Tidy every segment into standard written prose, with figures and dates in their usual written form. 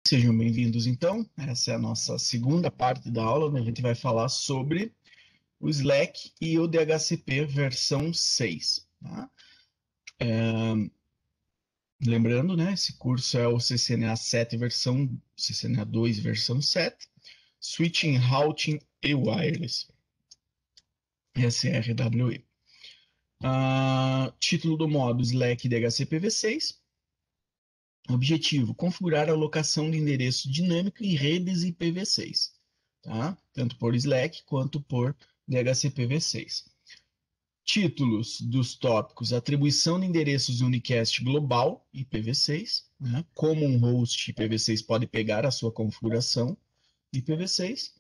Sejam bem-vindos, então. Essa é a nossa segunda parte da aula, onde a gente vai falar sobre o Slack e o DHCP versão 6. Tá? Lembrando, né, esse curso é o CCNA 7 versão, CCNA 2 versão 7, Switching, Routing e Wireless, SRWE. Título do módulo Slack DHCP V6. Objetivo: configurar a alocação de endereço dinâmico em redes IPv6, tá? Tanto por Slack quanto por DHCP-V6. Títulos dos tópicos: atribuição de endereços unicast global IPv6, né? Como um host IPv6 pode pegar a sua configuração IPv6,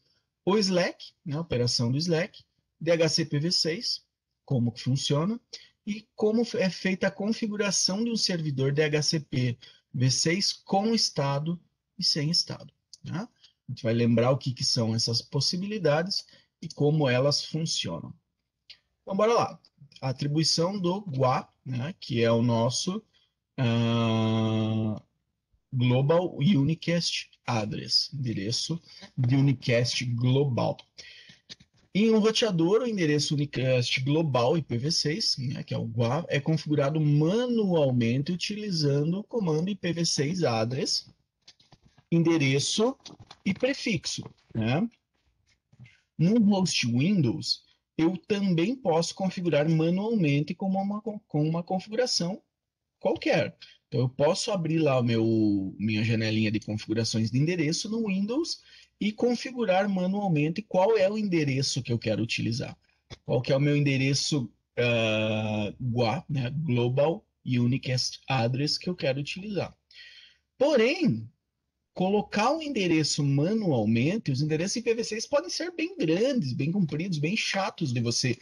o Slack, né? A operação do Slack, DHCP-V6, como que funciona, e como é feita a configuração de um servidor DHCP V6 com estado e sem estado. Né? A gente vai lembrar o que são essas possibilidades e como elas funcionam. Então, bora lá. A atribuição do GUA, né, que é o nosso Global Unicast Address, endereço de unicast global. Em um roteador, o endereço unicast global IPv6, né, que é o GUA, é configurado manualmente utilizando o comando IPv6 address, endereço e prefixo. Né? No host Windows, eu também posso configurar manualmente com uma configuração qualquer. Então, eu posso abrir lá minha janelinha de configurações de endereço no Windows e configurar manualmente qual é o endereço que eu quero utilizar. Qual que é o meu endereço GUA, né, Global Unicast Address, que eu quero utilizar. Porém, colocar um endereço manualmente, os endereços IPv6 podem ser bem grandes, bem compridos, bem chatos de você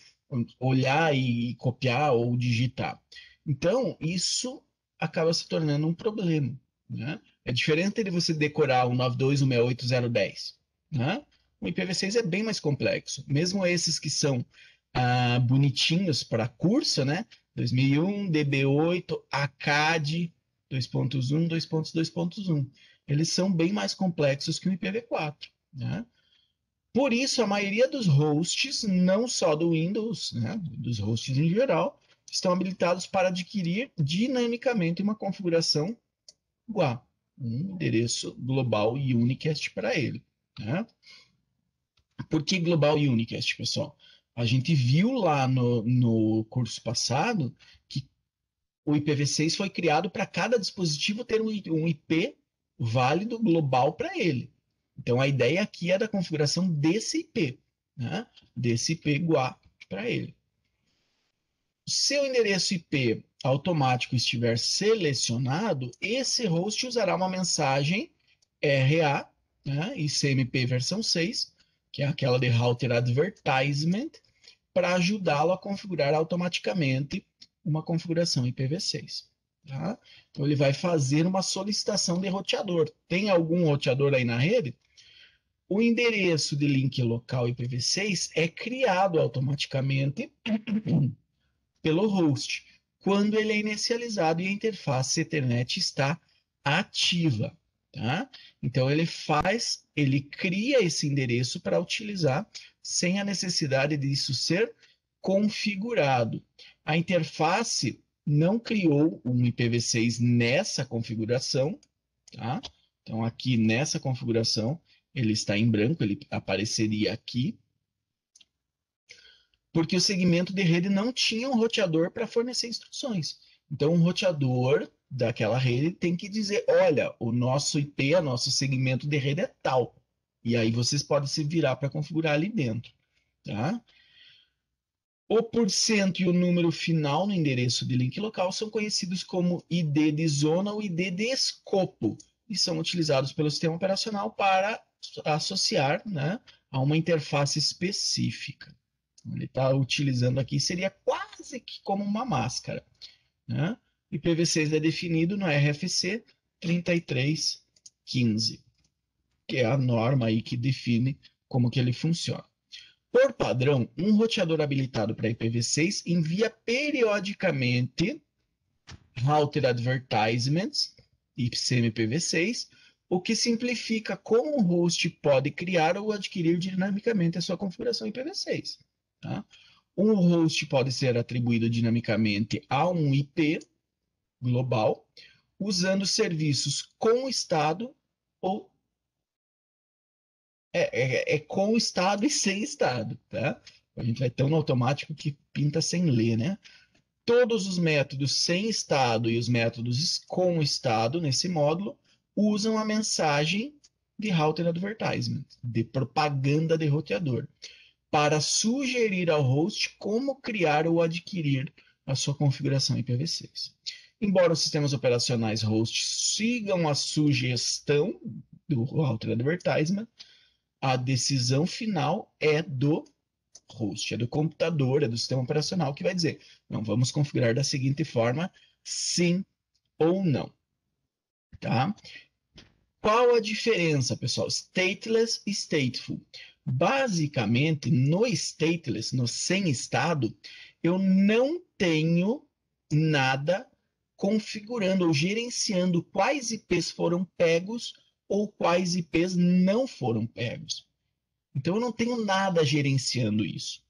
olhar e copiar ou digitar. Então, isso acaba se tornando um problema. Né? É diferente de você decorar o 92.168.010. Né? O IPv6 é bem mais complexo. Mesmo esses que são bonitinhos para curso, né? 2001, DB8, ACAD 2.1, 2.2.1. Eles são bem mais complexos que o IPv4. Né? Por isso, a maioria dos hosts, não só do Windows, né, dos hosts em geral, estão habilitados para adquirir dinamicamente uma configuração GUA, um endereço global e unicast para ele. Né? Por que global e unicast, pessoal? A gente viu lá no curso passado que o IPv6 foi criado para cada dispositivo ter um IP válido global para ele. Então, a ideia aqui é da configuração desse IP, né? Desse IP GUA para ele. Se o endereço IP automático estiver selecionado, esse host usará uma mensagem RA, né, ICMP versão 6, que é aquela de Router Advertisement, para ajudá-lo a configurar automaticamente uma configuração IPv6. Tá? Então, ele vai fazer uma solicitação de roteador. Tem algum roteador aí na rede? O endereço de link local IPv6 é criado automaticamente pelo host, quando ele é inicializado e a interface Ethernet está ativa. Tá? Então ele cria esse endereço para utilizar sem a necessidade disso ser configurado. A interface não criou um IPv6 nessa configuração, tá? Então aqui nessa configuração ele está em branco, ele apareceria aqui, porque o segmento de rede não tinha um roteador para fornecer instruções. Então, um roteador daquela rede tem que dizer, olha, o nosso IP, o nosso segmento de rede é tal. E aí vocês podem se virar para configurar ali dentro. Tá? O porcento e o número final no endereço de link local são conhecidos como ID de zona ou ID de escopo e são utilizados pelo sistema operacional para associar, né, a uma interface específica. Ele está utilizando aqui, seria quase que como uma máscara. Né? IPv6 é definido no RFC 3315, que é a norma aí que define como que ele funciona. Por padrão, um roteador habilitado para IPv6 envia periodicamente router advertisements, ICMPv6, o que simplifica como o host pode criar ou adquirir dinamicamente a sua configuração IPv6. Tá? Um host pode ser atribuído dinamicamente a um IP global, usando serviços com estado ou com estado e sem estado, tá? A gente vai tão no automático que pinta sem ler, né? Todos os métodos sem estado e os métodos com estado nesse módulo usam a mensagem de router advertisement, de propaganda de roteador, para sugerir ao host como criar ou adquirir a sua configuração IPv6. Embora os sistemas operacionais host sigam a sugestão do router advertisement, a decisão final é do host, é do computador, é do sistema operacional que vai dizer, não, vamos configurar da seguinte forma, sim ou não. Tá? Qual a diferença, pessoal? Stateless e stateful. Basicamente, no stateless, no sem estado, eu não tenho nada configurando ou gerenciando quais IPs foram pegos ou quais IPs não foram pegos. Então, eu não tenho nada gerenciando isso.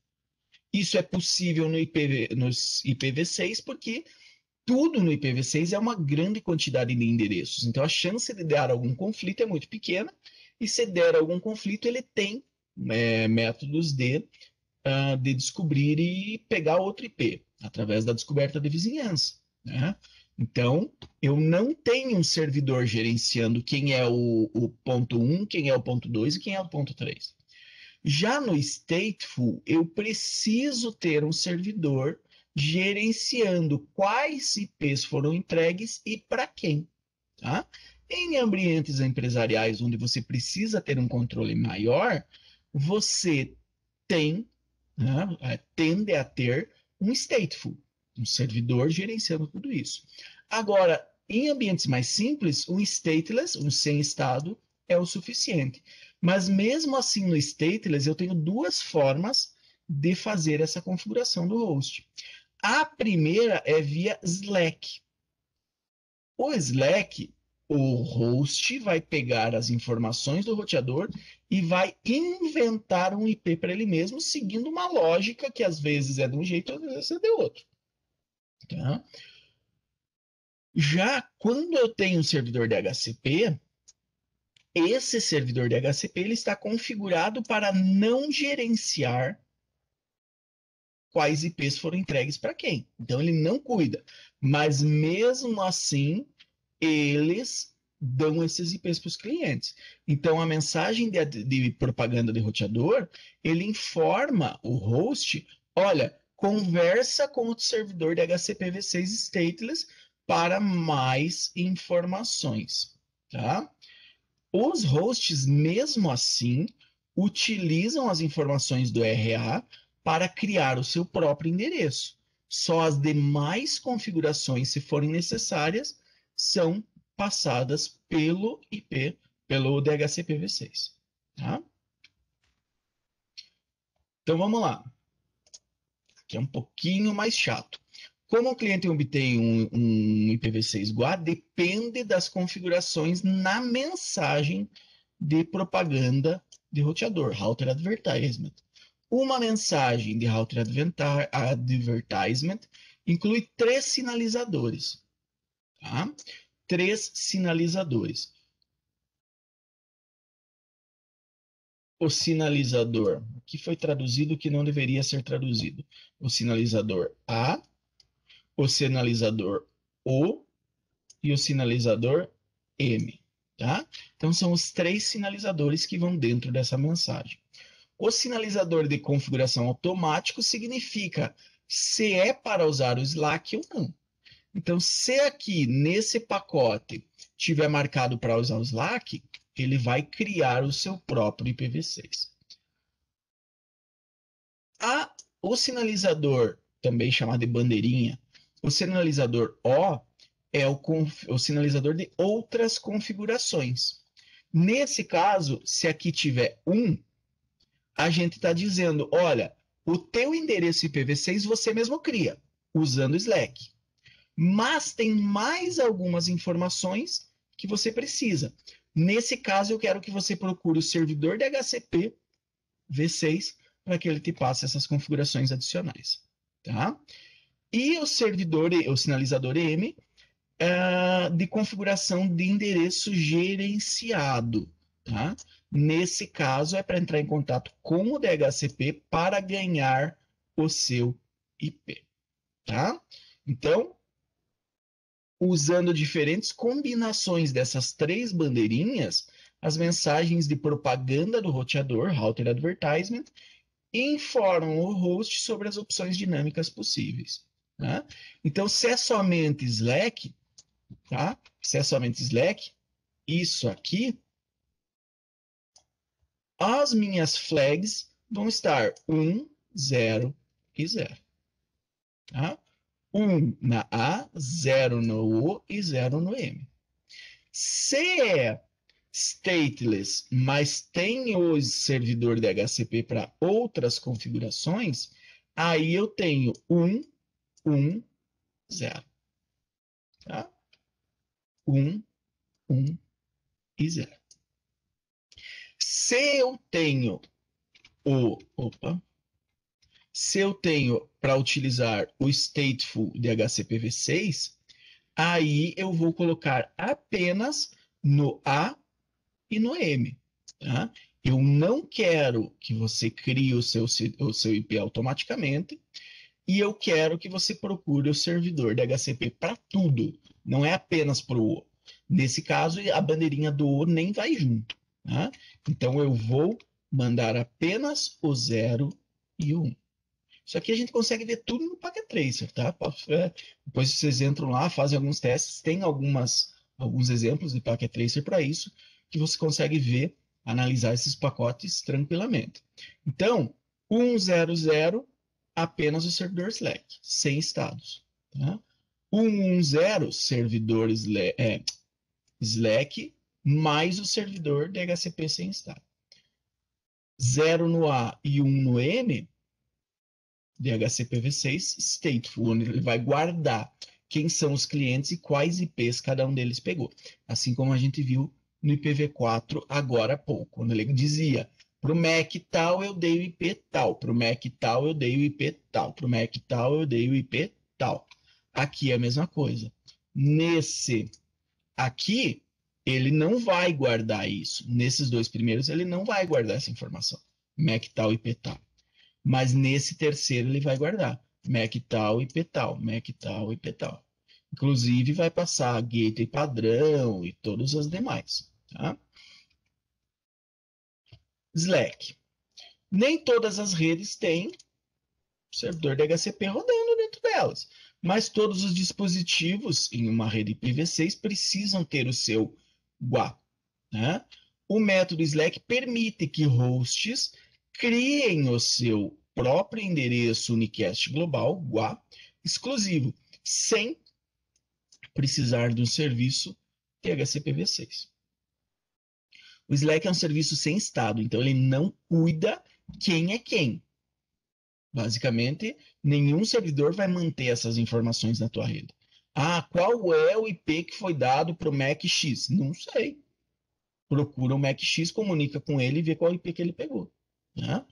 Isso é possível no nos IPv6 porque tudo no IPv6 é uma grande quantidade de endereços. Então, a chance de dar algum conflito é muito pequena. E se der algum conflito, ele tem métodos de descobrir e pegar outro IP, através da descoberta de vizinhança. Né? Então, eu não tenho um servidor gerenciando quem é o ponto 1, quem é o ponto 2 e quem é o ponto 3. Já no stateful, eu preciso ter um servidor gerenciando quais IPs foram entregues e para quem. Tá? Em ambientes empresariais onde você precisa ter um controle maior, você tende a ter um stateful, um servidor gerenciando tudo isso. Agora, em ambientes mais simples, um stateless, um sem estado, é o suficiente. Mas mesmo assim, no stateless, eu tenho duas formas de fazer essa configuração do host. A primeira é via Slack. O Slack, o host vai pegar as informações do roteador e vai inventar um IP para ele mesmo, seguindo uma lógica que às vezes é de um jeito, às vezes é de outro. Tá? Já quando eu tenho um servidor de HCP, esse servidor de HCP ele está configurado para não gerenciar quais IPs foram entregues para quem. Então ele não cuida. Mas mesmo assim, eles dão esses IPs para os clientes. Então a mensagem de propaganda de roteador, ele informa o host, olha, conversa com o servidor de HCPv6 stateless para mais informações, tá? Os hosts, mesmo assim, utilizam as informações do RA para criar o seu próprio endereço. Só as demais configurações, se forem necessárias, são passadas pelo IP, pelo DHCPv6. Tá? Então vamos lá. Aqui é um pouquinho mais chato. Como o cliente obtém um IPv6 GUA, depende das configurações na mensagem de propaganda de roteador, router advertisement. Uma mensagem de router advertisement inclui 3 sinalizadores. Tá? 3 sinalizadores. O sinalizador, que foi traduzido que não deveria ser traduzido. O sinalizador A, o sinalizador O e o sinalizador M. Tá? Então, são os 3 sinalizadores que vão dentro dessa mensagem. O sinalizador de configuração automático significa se é para usar o Slack ou não. Então, se aqui nesse pacote tiver marcado para usar o Slack, ele vai criar o seu próprio IPv6. O sinalizador, também chamado de bandeirinha, o sinalizador O é o sinalizador de outras configurações. Nesse caso, se aqui tiver 1, a gente está dizendo, olha, o teu endereço IPv6 você mesmo cria, usando o Slack. Mas tem mais algumas informações que você precisa. Nesse caso, eu quero que você procure o servidor DHCP V6 para que ele te passe essas configurações adicionais. Tá? E o servidor, o sinalizador EM, de configuração de endereço gerenciado. Tá? Nesse caso, é para entrar em contato com o DHCP para ganhar o seu IP. Tá? Então, usando diferentes combinações dessas três bandeirinhas, as mensagens de propaganda do roteador, Router Advertisement, informam o host sobre as opções dinâmicas possíveis. Tá? Então, se é somente Slack, tá? Se é somente Slack, isso aqui, as minhas flags vão estar 1, 0 e 0. Tá? 1 na A, 0 no O e 0 no M. Se é stateless, mas tem o servidor DHCP para outras configurações, aí eu tenho 1, 1, 0. Tá? 1, 1 e 0. Se eu tenho se eu tenho para utilizar o stateful DHCP-V6, aí eu vou colocar apenas no A e no M. Tá? Eu não quero que você crie o seu IP automaticamente e eu quero que você procure o servidor DHCP para tudo, não é apenas para o O. Nesse caso, a bandeirinha do O nem vai junto. Tá? Então, eu vou mandar apenas o 0 e o 1. Isso aqui a gente consegue ver tudo no Packet Tracer, tá? Depois vocês entram lá, fazem alguns testes, tem alguns exemplos de Packet Tracer para isso, que você consegue ver, analisar esses pacotes tranquilamente. Então, 100, apenas o servidor Slack, sem estados. Tá? 110, servidor Slack, mais o servidor DHCP sem estado. 0 no A e 1 no M, DHCP-V6 stateful, onde ele vai guardar quem são os clientes e quais IPs cada um deles pegou. Assim como a gente viu no IPv4 agora há pouco, quando ele dizia para o Mac tal eu dei o IP tal, para o Mac tal eu dei o IP tal, para o Mac tal eu dei o IP tal. Aqui é a mesma coisa. Nesse aqui, ele não vai guardar isso. Nesses dois primeiros, ele não vai guardar essa informação. Mac tal, IP tal. Mas nesse terceiro ele vai guardar Mac tal, IP tal, Mac tal, IP tal. Inclusive vai passar gateway padrão e todas as demais. Tá? Slack. Nem todas as redes têm servidor DHCP rodando dentro delas, mas todos os dispositivos em uma rede IPv6 precisam ter o seu GUA. Né? O método Slack permite que hosts criem o seu próprio endereço unicast global, GUA, exclusivo, sem precisar de um serviço DHCP-V6. O Slack é um serviço sem estado, então ele não cuida quem é quem. Basicamente, nenhum servidor vai manter essas informações na tua rede. Ah, qual é o IP que foi dado para o Mac X? Não sei. Procura o Mac X, comunica com ele e vê qual IP que ele pegou. Né?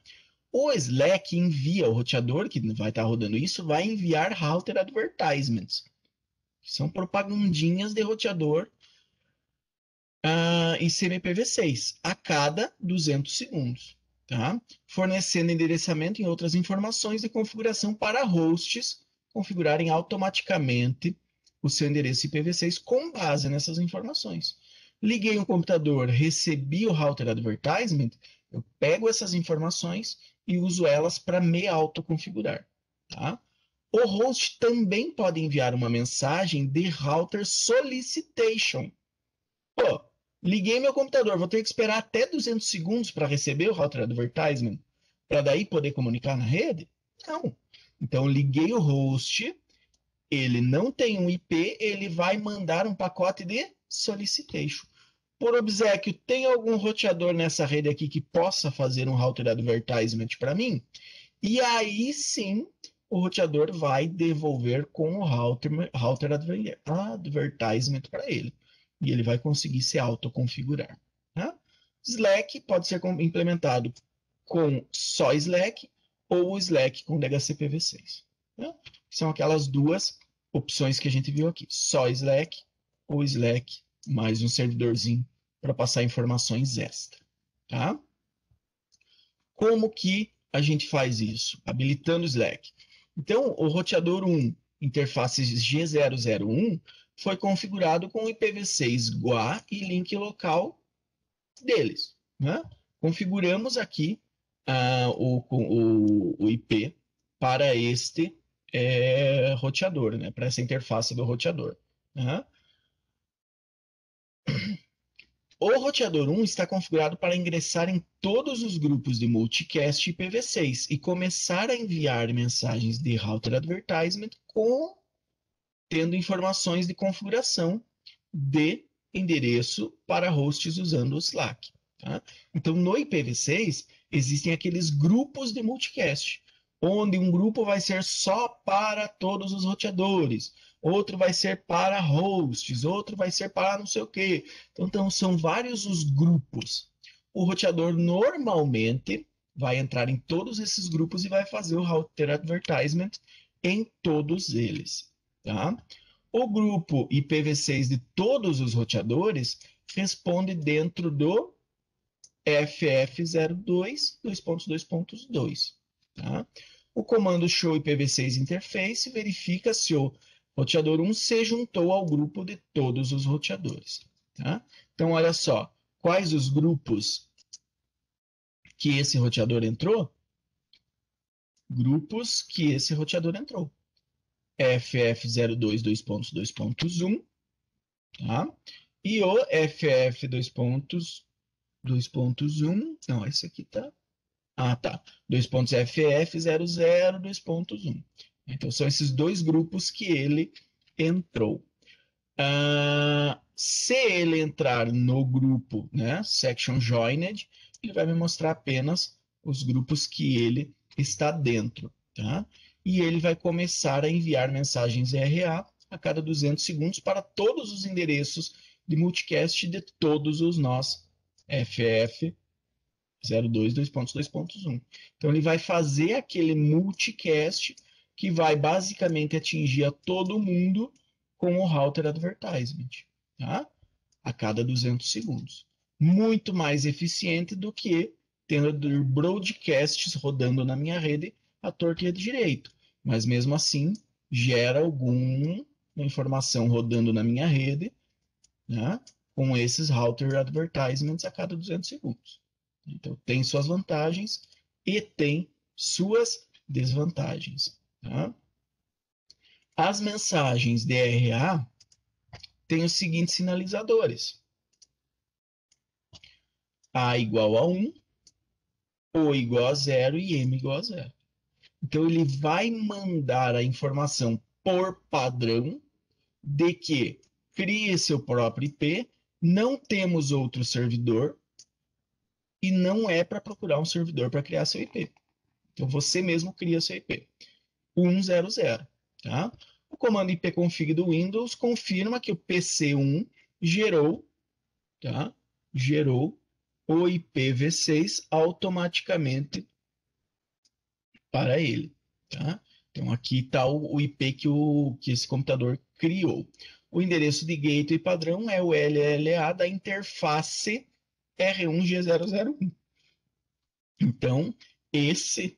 O Slack envia, o roteador que vai estar rodando isso, vai enviar router advertisements. São propagandinhas de roteador e CMPv6 a cada 200 segundos. Tá? Fornecendo endereçamento e outras informações de configuração para hosts configurarem automaticamente o seu endereço IPv6 com base nessas informações. Liguei o computador, recebi o router advertisement, eu pego essas informações e uso elas para me autoconfigurar. Tá? O host também pode enviar uma mensagem de router solicitation. Pô, liguei meu computador, vou ter que esperar até 200 segundos para receber o router advertisement, para daí poder comunicar na rede? Não. Então, liguei o host, ele não tem um IP, ele vai mandar um pacote de solicitation. Por obséquio, tem algum roteador nessa rede aqui que possa fazer um router advertisement para mim? E aí sim, o roteador vai devolver com o router advertisement para ele. e ele vai conseguir se autoconfigurar. Tá? Slack pode ser implementado com só Slack ou o Slack com DHCPv6. Tá? São aquelas duas opções que a gente viu aqui, só Slack ou Slack mais um servidorzinho para passar informações extra. Tá? Como que a gente faz isso? Habilitando o Slack. Então, o roteador 1, interface G001, foi configurado com o IPv6 GUA e link local deles. Né? Configuramos aqui o IP para este roteador, né? Para essa interface do roteador. Né? O roteador 1 está configurado para ingressar em todos os grupos de multicast IPv6 e começar a enviar mensagens de router advertisement tendo informações de configuração de endereço para hosts usando o Slack. Tá? Então, no IPv6, existem aqueles grupos de multicast, onde um grupo vai ser só para todos os roteadores, outro vai ser para hosts, outro vai ser para não sei o quê. Então são vários os grupos. O roteador normalmente vai entrar em todos esses grupos e vai fazer o router advertisement em todos eles. Tá? O grupo IPv6 de todos os roteadores responde dentro do FF02 2.2.2. Tá? O comando show IPv6 interface verifica se o roteador 1 se juntou ao grupo de todos os roteadores. Tá? Então, olha só, quais os grupos que esse roteador entrou? Grupos que esse roteador entrou. FF02 2.2.1, tá? E o FF 2.1, não, esse aqui tá. Ah, tá. 2.ff00 2.1. Então, são esses dois grupos que ele entrou. Se ele entrar no grupo, né, section joined, ele vai me mostrar apenas os grupos que ele está dentro. Tá? E ele vai começar a enviar mensagens RA a cada 200 segundos para todos os endereços de multicast de todos os nós FF 02 2.2.1. Então, ele vai fazer aquele multicast que vai basicamente atingir a todo mundo com o router advertisement, tá? A cada 200 segundos. Muito mais eficiente do que tendo broadcasts rodando na minha rede à torta e à direito. Mas mesmo assim, gera alguma informação rodando na minha rede, né? Com esses router advertisements a cada 200 segundos. Então, tem suas vantagens e tem suas desvantagens. Tá? As mensagens DRA têm os seguintes sinalizadores. A igual a 1, O igual a 0 e M igual a 0. Então, ele vai mandar a informação por padrão de que crie seu próprio IP, não temos outro servidor, e não é para procurar um servidor para criar seu IP. Então, você mesmo cria seu IP. 100. Tá? O comando ipconfig do Windows confirma que o PC1 gerou, tá? Gerou o IPv6 automaticamente para ele. Tá? Então, aqui está o IP que esse computador criou. O endereço de gateway padrão é o LLA da interface R1G001. Então, esse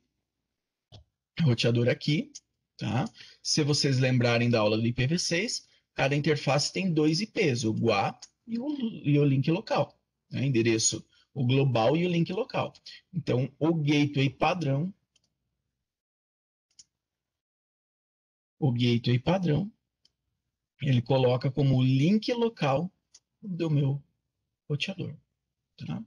roteador aqui, tá? Se vocês lembrarem da aula do IPv6, cada interface tem dois IPs, o GUA e o link local. Né? Endereço, o global e o link local. Então, o gateway padrão, ele coloca como link local do meu roteador. Tá?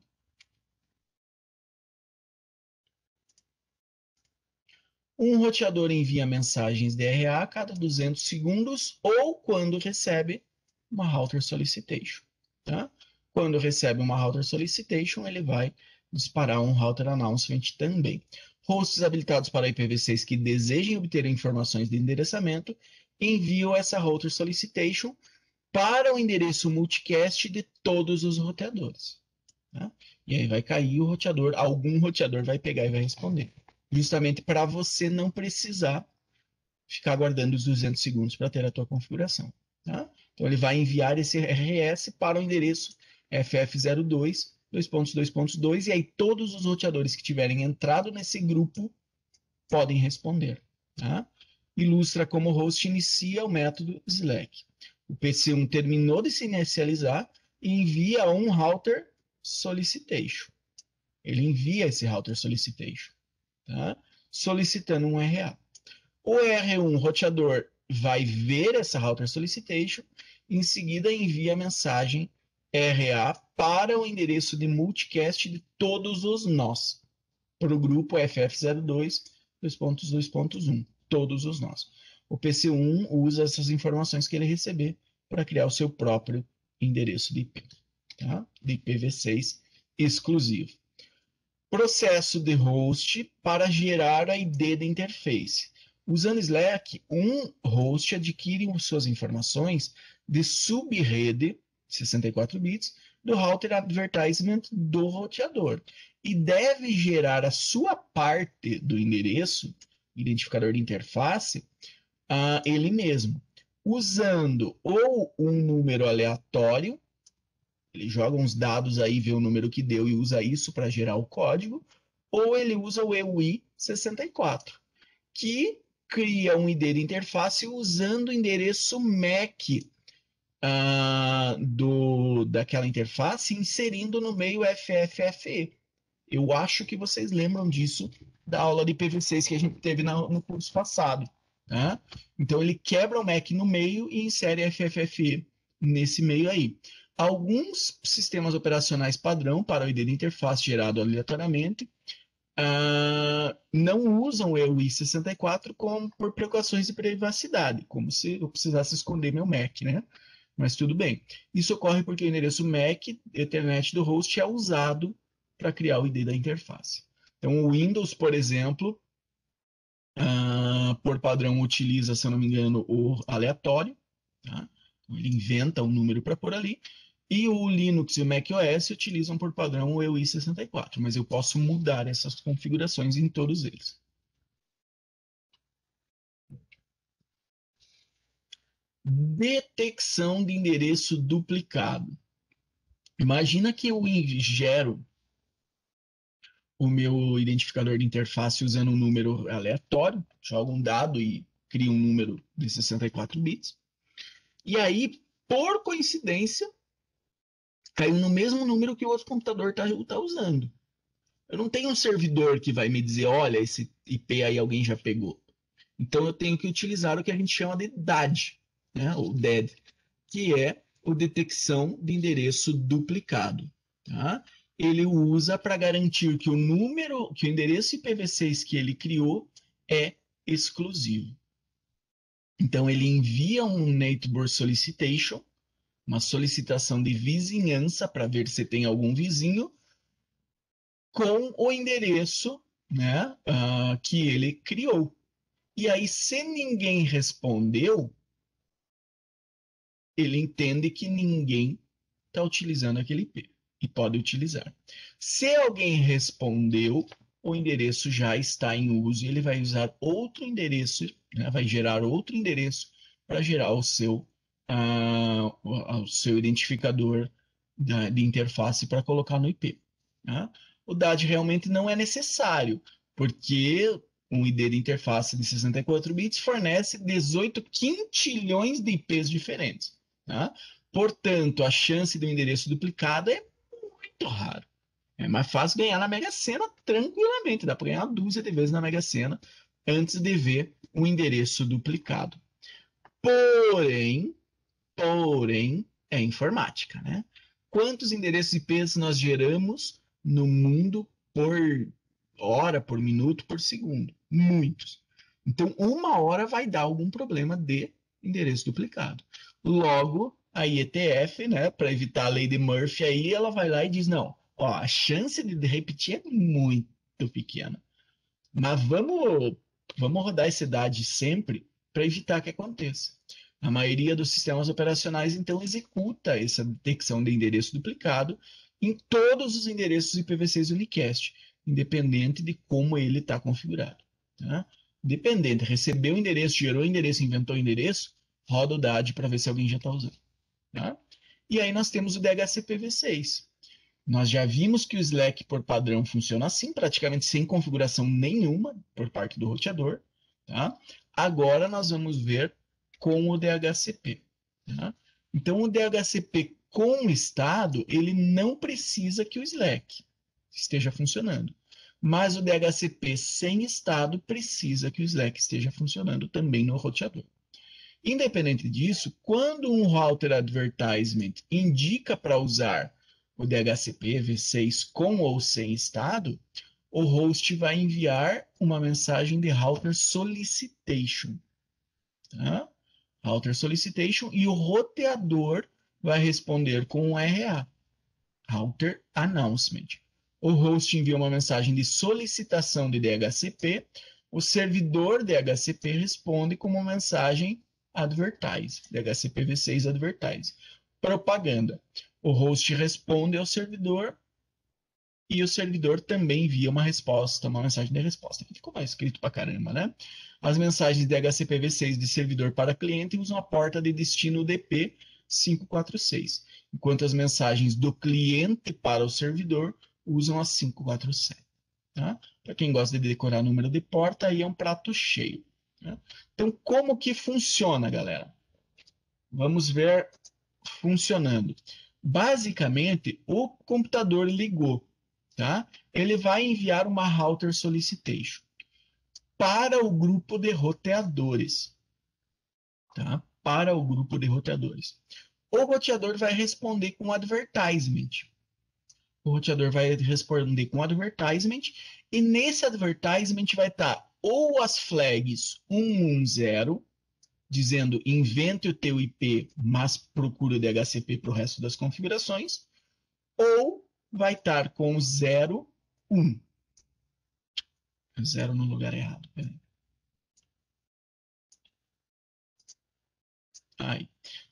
Um roteador envia mensagens DRA a cada 200 segundos ou quando recebe uma router solicitation. Tá? Quando recebe uma router solicitation, ele vai disparar um router announcement também. Hosts habilitados para IPv6 que desejem obter informações de endereçamento enviam essa router solicitation para o endereço multicast de todos os roteadores. Tá? E aí vai cair o roteador, algum roteador vai pegar e vai responder. Justamente para você não precisar ficar aguardando os 200 segundos para ter a tua configuração. Tá? Então ele vai enviar esse RS para o endereço FF02, 2.2.2, e aí todos os roteadores que tiverem entrado nesse grupo podem responder. Tá? Ilustra como o host inicia o método Slack. O PC1 terminou de se inicializar e envia um router solicitation. Ele envia esse router solicitation, tá? Solicitando um RA. O R1 roteador vai ver essa router solicitation e em seguida envia a mensagem RA para o endereço de multicast de todos os nós, para o grupo FF02, 2.2.1, todos os nós. O PC1 usa essas informações que ele receber para criar o seu próprio endereço de IP, tá? De IPv6 exclusivo. Processo de host para gerar a ID da interface. Usando Slack, um host adquire suas informações de subrede, 64 bits, do router advertisement do roteador e deve gerar a sua parte do endereço, identificador de interface, ele mesmo, usando ou um número aleatório, ele joga uns dados aí, vê o número que deu e usa isso para gerar o código, ou ele usa o EUI64, que cria um ID de interface usando o endereço MAC daquela interface, inserindo no meio FFFE. Eu acho que vocês lembram disso da aula de IPv6 que a gente teve no curso passado. Tá? Então ele quebra o MAC no meio e insere FFFE nesse meio aí. Alguns sistemas operacionais padrão para o ID de interface gerado aleatoriamente não usam o EUI64 por precauções de privacidade, como se eu precisasse esconder meu MAC, né? Mas tudo bem. Isso ocorre porque o endereço MAC Ethernet do host é usado para criar o ID da interface. Então, o Windows, por exemplo, por padrão utiliza, se eu não me engano, o aleatório. Tá? Ele inventa um número para pôr ali. E o Linux e o macOS utilizam por padrão o EUI64, mas eu posso mudar essas configurações em todos eles. Detecção de endereço duplicado. Imagina que eu gero o meu identificador de interface usando um número aleatório, jogo um dado e crio um número de 64 bits. E aí, por coincidência, caiu no mesmo número que o outro computador está usando. Eu não tenho um servidor que vai me dizer, olha, esse IP aí alguém já pegou. Então eu tenho que utilizar o que a gente chama de DAD, né? Ou DED, que é a detecção de endereço duplicado. Tá? Ele usa para garantir que o endereço IPv6 que ele criou é exclusivo. Então ele envia um neighbor solicitation, uma solicitação de vizinhança para ver se tem algum vizinho, com o endereço, né, que ele criou. E aí, se ninguém respondeu, ele entende que ninguém está utilizando aquele IP e pode utilizar. Se alguém respondeu, o endereço já está em uso e ele vai usar outro endereço, né, vai gerar outro endereço para gerar o seu identificador de interface para colocar no IP. Tá? O DAD realmente não é necessário, porque um ID de interface de 64 bits fornece 18 quintilhões de IPs diferentes. Tá? Portanto, a chance do endereço duplicado é muito raro. É mais fácil ganhar na Mega Sena tranquilamente. Dá para ganhar uma dúzia de vezes na Mega Sena antes de ver o endereço duplicado. Porém, é informática, né? Quantos endereços IPs nós geramos no mundo por hora, por minuto, por segundo? Muitos. Então, uma hora vai dar algum problema de endereço duplicado. Logo, a IETF, né, para evitar a lei de Murphy, aí ela vai lá e diz, não, ó, a chance de repetir é muito pequena. Mas vamos rodar essa idade sempre para evitar que aconteça. A maioria dos sistemas operacionais, então, executa essa detecção de endereço duplicado em todos os endereços IPv6 unicast, independente de como ele está configurado. Tá? Dependente, recebeu o endereço, gerou o endereço, inventou o endereço, roda o DAD para ver se alguém já está usando. Tá? E aí nós temos o DHCPv6. Nós já vimos que o Slack por padrão funciona assim, praticamente sem configuração nenhuma por parte do roteador. Tá? Agora nós vamos ver com o DHCP. Tá? Então, o DHCP com estado, ele não precisa que o Slack esteja funcionando. Mas o DHCP sem estado precisa que o Slack esteja funcionando também no roteador. Independente disso, quando um router advertisement indica para usar o DHCP v6 com ou sem estado, o host vai enviar uma mensagem de router solicitation. Tá? Router solicitation, e o roteador vai responder com um RA, router announcement. O host envia uma mensagem de solicitação de DHCP, o servidor DHCP responde com uma mensagem advertise, DHCP v6 advertise. Propaganda. O host responde ao servidor e o servidor também envia uma resposta, uma mensagem de resposta. Ficou mais escrito pra caramba, né? As mensagens de DHCP-V6 de servidor para cliente usam a porta de destino UDP 546, enquanto as mensagens do cliente para o servidor usam a 547. Tá? Para quem gosta de decorar número de porta, aí é um prato cheio. Tá? Então, como que funciona, galera? Vamos ver funcionando. Basicamente, o computador ligou. Tá? Ele vai enviar uma router solicitation para o grupo de roteadores. Tá? Para o grupo de roteadores. O roteador vai responder com advertisement. O roteador vai responder com advertisement, e nesse advertisement vai estar ou as flags 110, dizendo invente o teu IP, mas procura o DHCP para o resto das configurações, ou vai estar com 0, 1. 0 no lugar errado. Aí.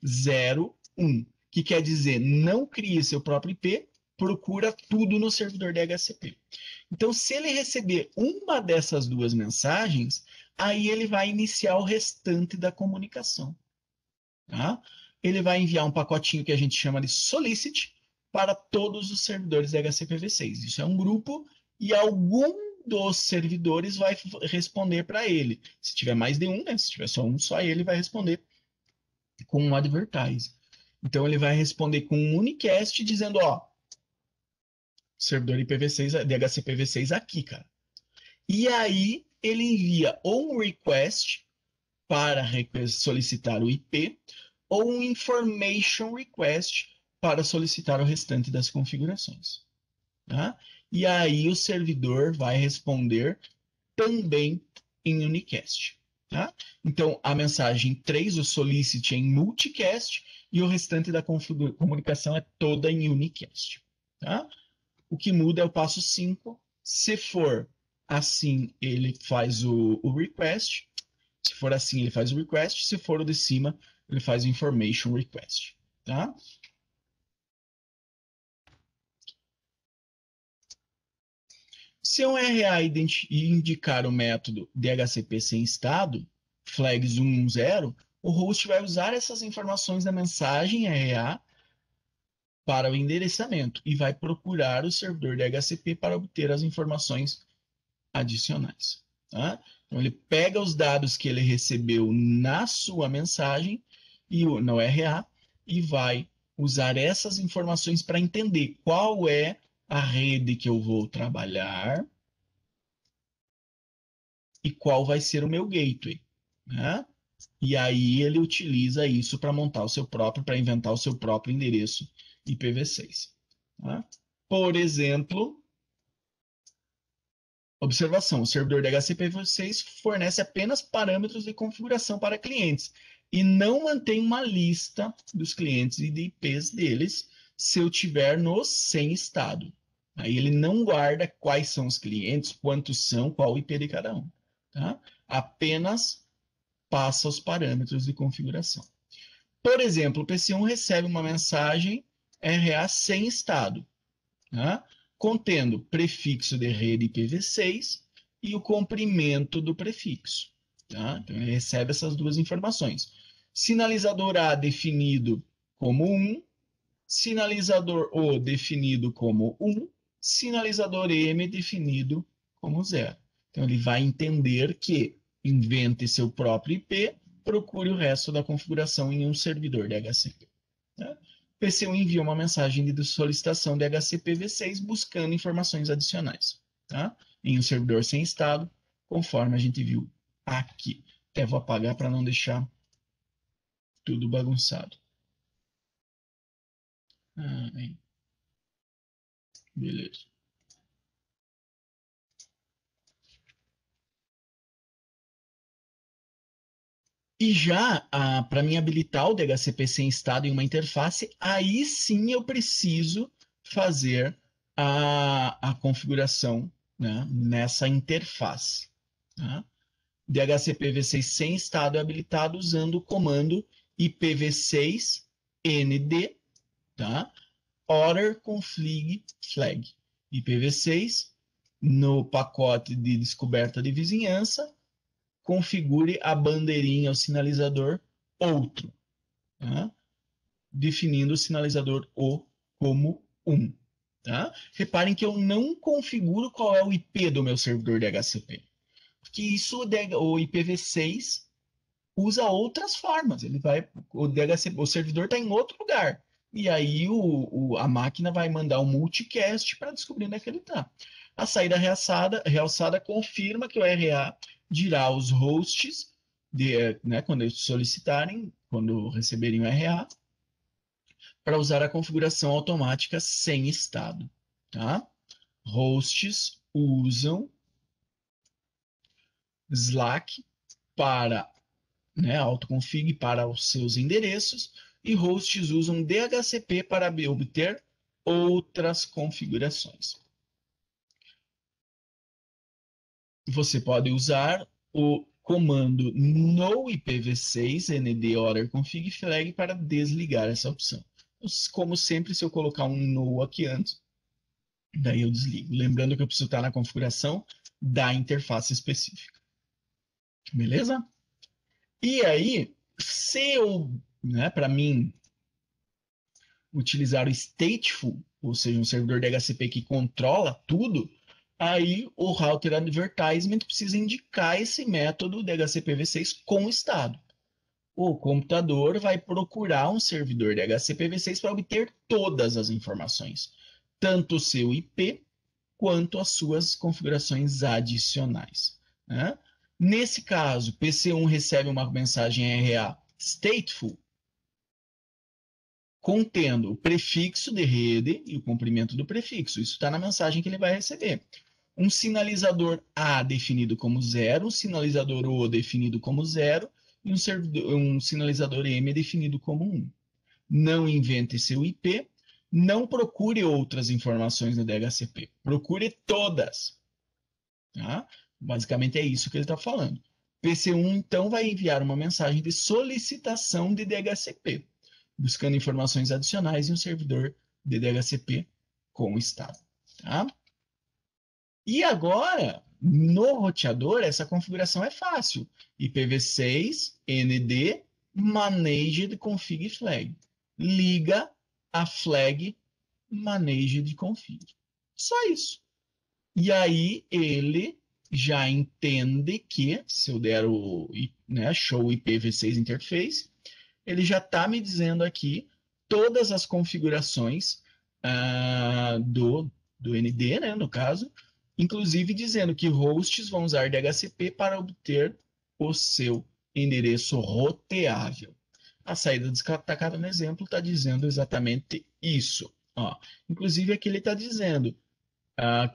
0, 1. Que quer dizer, não crie seu próprio IP, procura tudo no servidor DHCP. Então, se ele receber uma dessas duas mensagens, aí ele vai iniciar o restante da comunicação. Tá? Ele vai enviar um pacotinho que a gente chama de solicit para todos os servidores DHCPv6. Isso é um grupo e algum dos servidores vai responder para ele. Se tiver mais de um, né? Se tiver só um, só ele vai responder com um advertise. Então ele vai responder com um unicast dizendo, ó, servidor IPv6, DHCPv6 aqui, cara. E aí ele envia ou um request para solicitar o IP ou um information request para solicitar o restante das configurações. Tá? E aí o servidor vai responder também em unicast. Tá? Então, a mensagem 3, o solicit, é em multicast, e o restante da comunicação é toda em unicast. Tá? O que muda é o passo 5. Se for assim, ele faz o request. Se for assim, ele faz o request. Se for o de cima, ele faz o information request. Tá? Se um RA indicar o método DHCP sem estado, flags 110, o host vai usar essas informações da mensagem RA para o endereçamento e vai procurar o servidor DHCP para obter as informações adicionais. Tá? Então, ele pega os dados que ele recebeu na sua mensagem, e no RA, e vai usar essas informações para entender qual é a rede que eu vou trabalhar e qual vai ser o meu gateway. Né? E aí ele utiliza isso para montar o seu próprio, para inventar o seu próprio endereço IPv6. Tá? Por exemplo, observação, o servidor DHCP-V6 fornece apenas parâmetros de configuração para clientes e não mantém uma lista dos clientes e de IPs deles se eu tiver no sem estado. Aí ele não guarda quais são os clientes, quantos são, qual o IP de cada um. Tá? Apenas passa os parâmetros de configuração. Por exemplo, o PC1 recebe uma mensagem RA sem estado, né? Contendo prefixo de rede IPv6 e o comprimento do prefixo. Tá? Então, ele recebe essas duas informações. Sinalizador A definido como 1, sinalizador O definido como 1, sinalizador M definido como 0. Então, ele vai entender que invente seu próprio IP, procure o resto da configuração em um servidor DHCP. Né? PC1 envia uma mensagem de solicitação de DHCPv6 buscando informações adicionais, tá? Em um servidor sem estado, conforme a gente viu aqui. Até vou apagar para não deixar tudo bagunçado. Beleza. E já para mim habilitar o DHCP sem estado em uma interface, aí sim eu preciso fazer a configuração, né, nessa interface. Tá? DHCPv6 sem estado é habilitado usando o comando IPv6-ND, tá? Order config flag. IPv6 no pacote de descoberta de vizinhança, configure a bandeirinha, o sinalizador outro, tá? Definindo o sinalizador O como 1. Tá? Reparem que eu não configuro qual é o IP do meu servidor DHCP. Porque isso o IPv6 usa outras formas. Ele vai, o DHCP, o servidor está em outro lugar. E aí a máquina vai mandar um multicast para descobrir onde é que ele está. A saída realçada confirma que o RA dirá aos hosts, né, quando eles solicitarem, quando receberem o RA, para usar a configuração automática sem estado. Tá? Hosts usam Slack para, né, autoconfig para os seus endereços e hosts usam DHCP para obter outras configurações. Você pode usar o comando no IPv6 nd order config flag para desligar essa opção. Como sempre, se eu colocar um no aqui antes, daí eu desligo. Lembrando que eu preciso estar na configuração da interface específica. Beleza? E aí, se eu, né, para mim, utilizar o stateful, ou seja, um servidor DHCP que controla tudo, aí o router advertisement precisa indicar esse método DHCPv6 com estado. O computador vai procurar um servidor DHCPv6 para obter todas as informações, tanto o seu IP quanto as suas configurações adicionais. Né? Nesse caso, PC1 recebe uma mensagem RA stateful, contendo o prefixo de rede e o comprimento do prefixo. Isso está na mensagem que ele vai receber. Um sinalizador A definido como 0, um sinalizador O definido como 0 e um sinalizador M definido como 1. Não invente seu IP, não procure outras informações no DHCP. Procure todas. Tá? Basicamente é isso que ele está falando. PC1, então, vai enviar uma mensagem de solicitação de DHCP, buscando informações adicionais em um servidor de DHCP com o estado. Tá? E agora, no roteador, essa configuração é fácil. IPv6, ND, Managed Config Flag. Liga a flag Managed Config. Só isso. E aí ele já entende que, se eu der o, né, show IPv6 interface, ele já está me dizendo aqui todas as configurações do ND, né, no caso, inclusive dizendo que hosts vão usar DHCP para obter o seu endereço roteável. A saída destacada no exemplo está dizendo exatamente isso. Ó, inclusive aqui ele está dizendo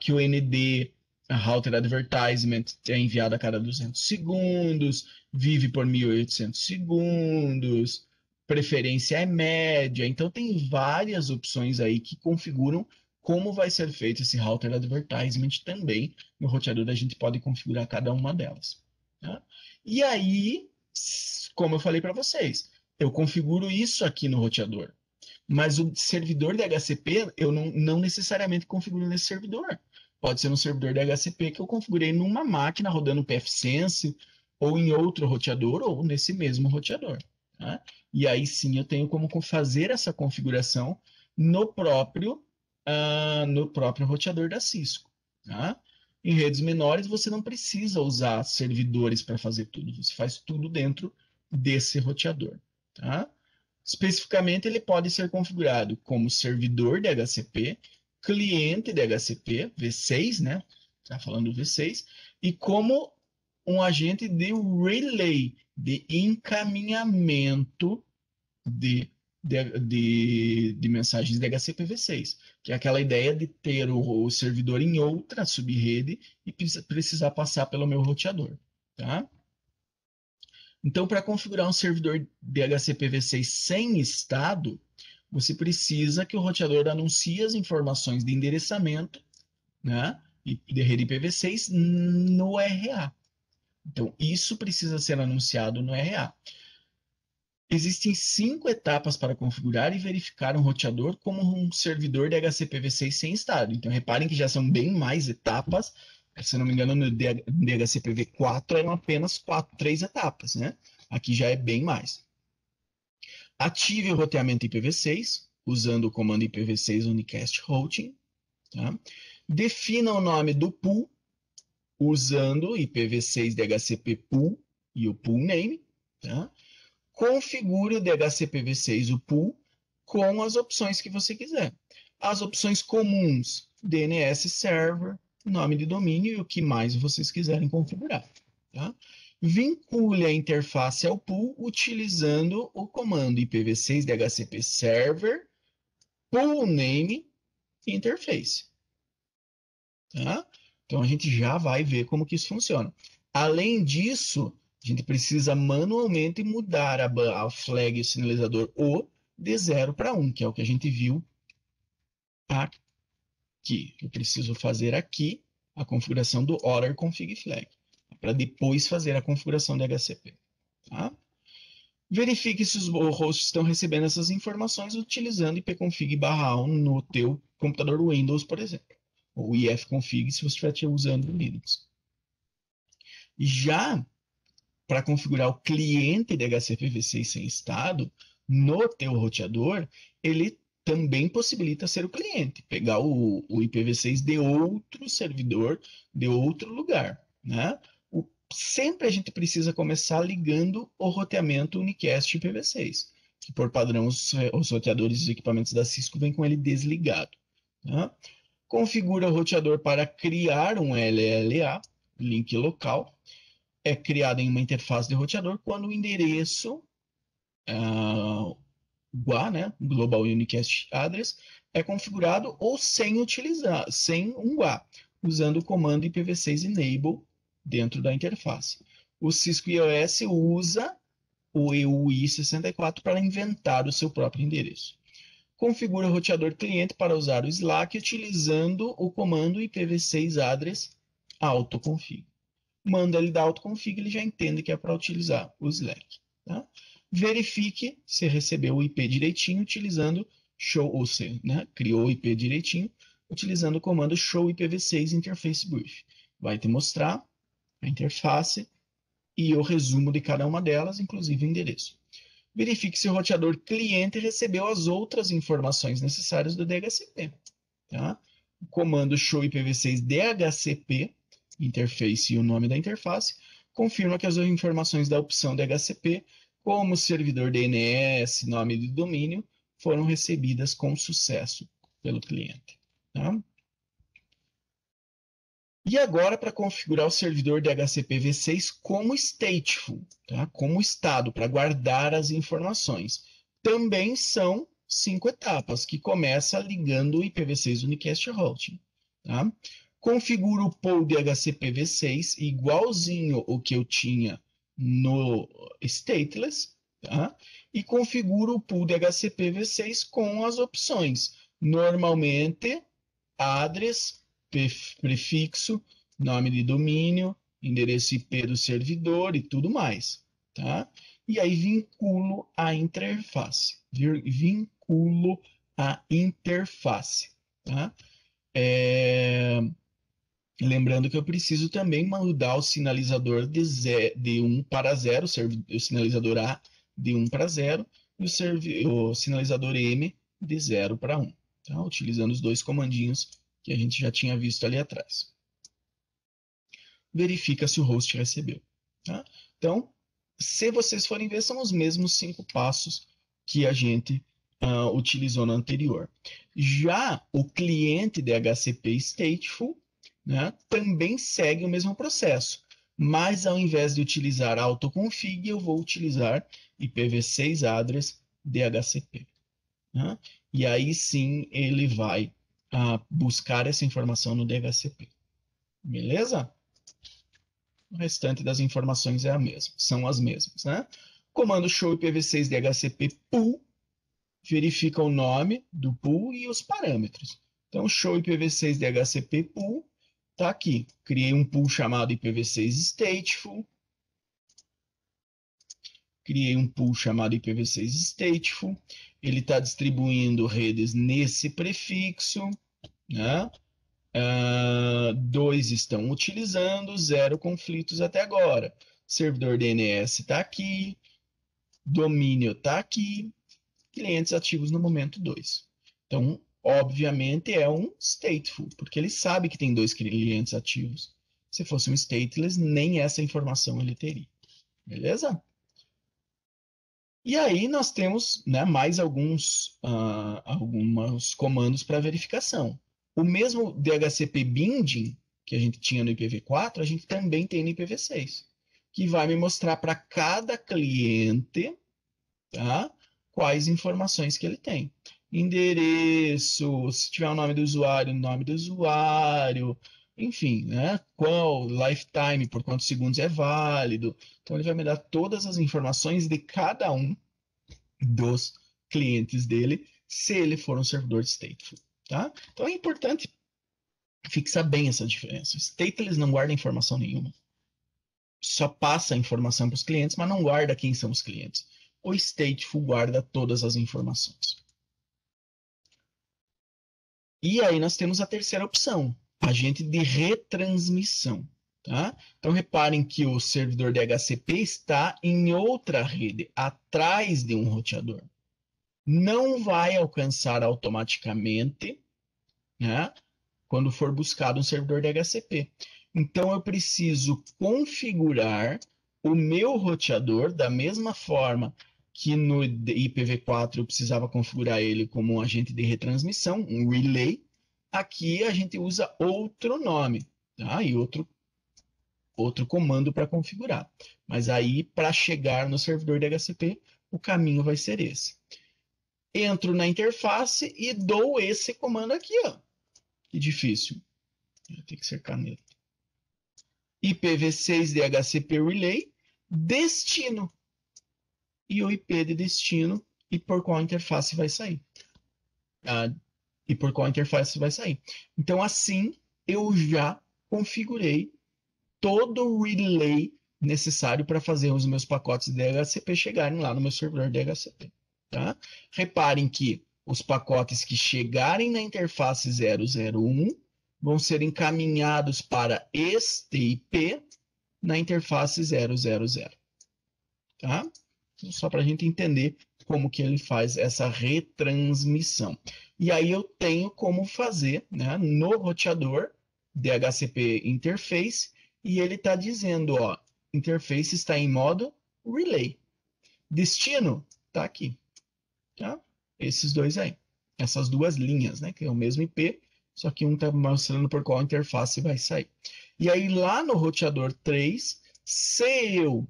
que o ND, Router Advertisement, é enviado a cada 200 segundos, vive por 1.800 segundos, preferência é média. Então, tem várias opções aí que configuram como vai ser feito esse Router Advertisement também. No roteador, a gente pode configurar cada uma delas. Tá? E aí, como eu falei para vocês, eu configuro isso aqui no roteador. Mas o servidor DHCP, eu não necessariamente configuro nesse servidor. Pode ser um servidor DHCP que eu configurei numa máquina rodando pfSense, ou em outro roteador, ou nesse mesmo roteador. Tá? E aí sim eu tenho como fazer essa configuração no próprio roteador da Cisco. Tá? Em redes menores, você não precisa usar servidores para fazer tudo. Você faz tudo dentro desse roteador. Tá? Especificamente, ele pode ser configurado como servidor DHCP, cliente DHCP, V6, né? Está falando do V6, e como um agente de relay, de encaminhamento de mensagens DHCP V6, que é aquela ideia de ter o servidor em outra subrede e precisar passar pelo meu roteador. Tá? Então, para configurar um servidor DHCP V6 sem estado, você precisa que o roteador anuncie as informações de endereçamento, né, e de rede IPv6 no RA. Então, isso precisa ser anunciado no RA. Existem 5 etapas para configurar e verificar um roteador como um servidor DHCP V6 sem estado. Então, reparem que já são bem mais etapas. Se não me engano, no DHCP V4 eram apenas 3 etapas, né? Aqui já é bem mais. Ative o roteamento IPv6, usando o comando IPv6 unicast routing. Tá? Defina o nome do pool, usando IPv6 DHCP pool e o pool name. Tá? Configure o DHCP V6, o pool, com as opções que você quiser. As opções comuns, DNS server, nome de domínio e o que mais vocês quiserem configurar. Tá? Vincule a interface ao pool utilizando o comando IPv6 DHCP server, pool name e interface. Tá? Então a gente já vai ver como que isso funciona. Além disso, a gente precisa manualmente mudar a flag e o sinalizador O de 0 para 1, que é o que a gente viu aqui. Eu preciso fazer aqui a configuração do order config flag, para depois fazer a configuração do HCP. Tá? Verifique se os hosts estão recebendo essas informações utilizando ipconfig/on no teu computador Windows, por exemplo, ou ifconfig se você estiver usando o Linux. Já para configurar o cliente de DHCP V6 sem estado no teu roteador, ele também possibilita ser o cliente, pegar o IPv6 de outro servidor, de outro lugar, né? Sempre a gente precisa começar ligando o roteamento unicast IPv6, que por padrão os roteadores e os equipamentos da Cisco vêm com ele desligado. Tá? Configura o roteador para criar um LLA, link local, é criado em uma interface de roteador quando o endereço GUA, né, Global Unicast Address, é configurado ou sem um GUA, usando o comando IPv6 enable dentro da interface. O Cisco iOS usa o EUI64 para inventar o seu próprio endereço. Configura o roteador cliente para usar o Slack utilizando o comando IPv6 address autoconfig. Manda ele dar autoconfig, ele já entende que é para utilizar o Slack. Tá? Verifique se recebeu o IP direitinho utilizando show, ou se criou o IP direitinho, utilizando o comando show IPv6 interface brief. Vai te mostrar a interface e o resumo de cada uma delas, inclusive o endereço. Verifique se o roteador cliente recebeu as outras informações necessárias do DHCP. Tá? O comando show IPv6 DHCP, interface e o nome da interface, confirma que as informações da opção DHCP, como servidor DNS, nome de domínio, foram recebidas com sucesso pelo cliente. Tá? E agora, para configurar o servidor DHCP V6 como stateful, tá? Como estado, para guardar as informações. Também são 5 etapas, que começa ligando o IPv6 Unicast Routing. Tá? Configuro o pool DHCP V6 igualzinho o que eu tinha no stateless, tá? E configuro o pool DHCP V6 com as opções. Normalmente, address, prefixo, nome de domínio, endereço IP do servidor e tudo mais. Tá? e aí vinculo a interface. Vinculo a interface. Tá? Lembrando que eu preciso também mudar o sinalizador de 1 para 0, o sinalizador A de 1 para 0 e o sinalizador M de 0 para 1, tá? Utilizando os dois comandinhos que a gente já tinha visto ali atrás. Verifica se o host recebeu. Tá? Então, se vocês forem ver, são os mesmos 5 passos que a gente utilizou no anterior. Já o cliente DHCP stateful, né, também segue o mesmo processo, mas ao invés de utilizar autoconfig, eu vou utilizar IPv6 address DHCP. Né? E aí sim ele vai buscar essa informação no DHCP. Beleza? O restante das informações são as mesmas. Né? Comando show IPv6 DHCP pool verifica o nome do pool e os parâmetros. Então, show IPv6 DHCP pool está aqui. Criei um pool chamado IPv6 stateful. Criei um pool chamado IPv6 stateful. Ele está distribuindo redes nesse prefixo. Né? 2 estão utilizando, 0 conflitos até agora. Servidor DNS está aqui, domínio está aqui, clientes ativos no momento 2. Então, obviamente, é um stateful, porque ele sabe que tem 2 clientes ativos. Se fosse um stateless, nem essa informação ele teria. Beleza? E aí nós temos, né, mais alguns comandos para verificação. O mesmo DHCP binding que a gente tinha no IPv4, a gente também tem no IPv6, que vai me mostrar para cada cliente, tá, quais informações que ele tem. Endereço, se tiver o nome do usuário, enfim, né, qual lifetime, por quantos segundos é válido. Então ele vai me dar todas as informações de cada um dos clientes dele, se ele for um servidor stateful. Tá? Então é importante fixar bem essa diferença. O stateless não guarda informação nenhuma. Só passa a informação para os clientes, mas não guarda quem são os clientes. O stateful guarda todas as informações. E aí nós temos a terceira opção, agente de retransmissão. Tá? Então reparem que o servidor DHCP está em outra rede, atrás de um roteador. Não vai alcançar automaticamente, né, quando for buscado um servidor DHCP. Então, eu preciso configurar o meu roteador da mesma forma que no IPv4 eu precisava configurar ele como um agente de retransmissão, um relay. Aqui a gente usa outro nome, tá? E outro comando para configurar. Mas aí, para chegar no servidor DHCP, o caminho vai ser esse. Entro na interface e dou esse comando aqui, ó. Que difícil. Tem que ser caneta. IPv6 DHCP Relay, destino. E o IP de destino e por qual interface vai sair. Então, assim, eu já configurei todo o relay necessário para fazer os meus pacotes de DHCP chegarem lá no meu servidor DHCP. Tá? Reparem que os pacotes que chegarem na interface 001 vão ser encaminhados para este IP na interface 000. Tá? Então, só para a gente entender como que ele faz essa retransmissão. E aí eu tenho como fazer, né, no roteador DHCP Interface, e ele está dizendo, ó, interface está em modo relay. Destino está aqui. Tá? Esses dois aí. Essas duas linhas, né? Que é o mesmo IP, só que um está mostrando por qual interface vai sair. E aí lá no roteador 3, se eu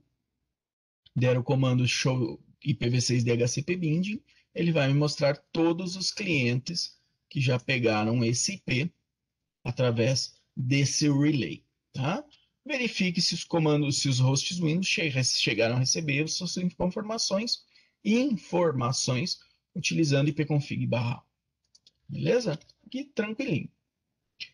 der o comando show IPv6 DHCP binding, ele vai me mostrar todos os clientes que já pegaram esse IP através desse relay. Tá? Verifique se os comandos, se os hosts Windows chegaram a receber as suas informações utilizando ipconfig/. Beleza? Aqui tranquilinho.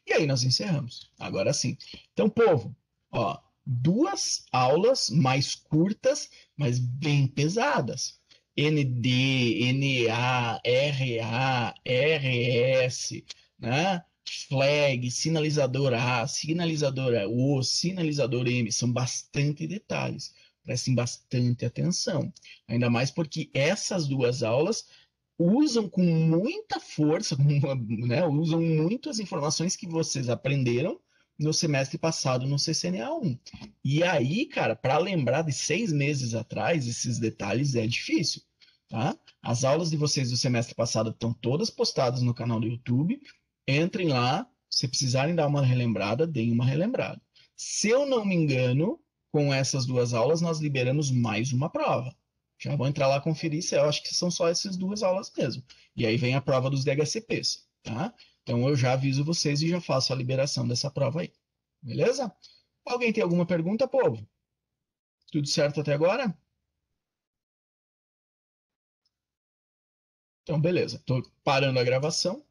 E aí nós encerramos. Agora sim. Então, povo, ó, duas aulas mais curtas, mas bem pesadas. ND, NA, RA, RS, né? Flag, sinalizador A, sinalizador O, sinalizador M, são bastante detalhes. Prestem bastante atenção. Ainda mais porque essas duas aulas usam com muita força, né, usam muito as informações que vocês aprenderam no semestre passado no CCNA1. E aí, cara, para lembrar de 6 meses atrás, esses detalhes é difícil, tá? As aulas de vocês do semestre passado estão todas postadas no canal do YouTube. Entrem lá, se precisarem dar uma relembrada, deem uma relembrada. Se eu não me engano, com essas duas aulas, nós liberamos mais uma prova. Já vou entrar lá conferir se eu acho que são só essas duas aulas mesmo. E aí vem a prova dos DHCPs, tá? Então eu já aviso vocês e já faço a liberação dessa prova aí. Beleza? Alguém tem alguma pergunta, povo? Tudo certo até agora? Então, beleza. Estou parando a gravação.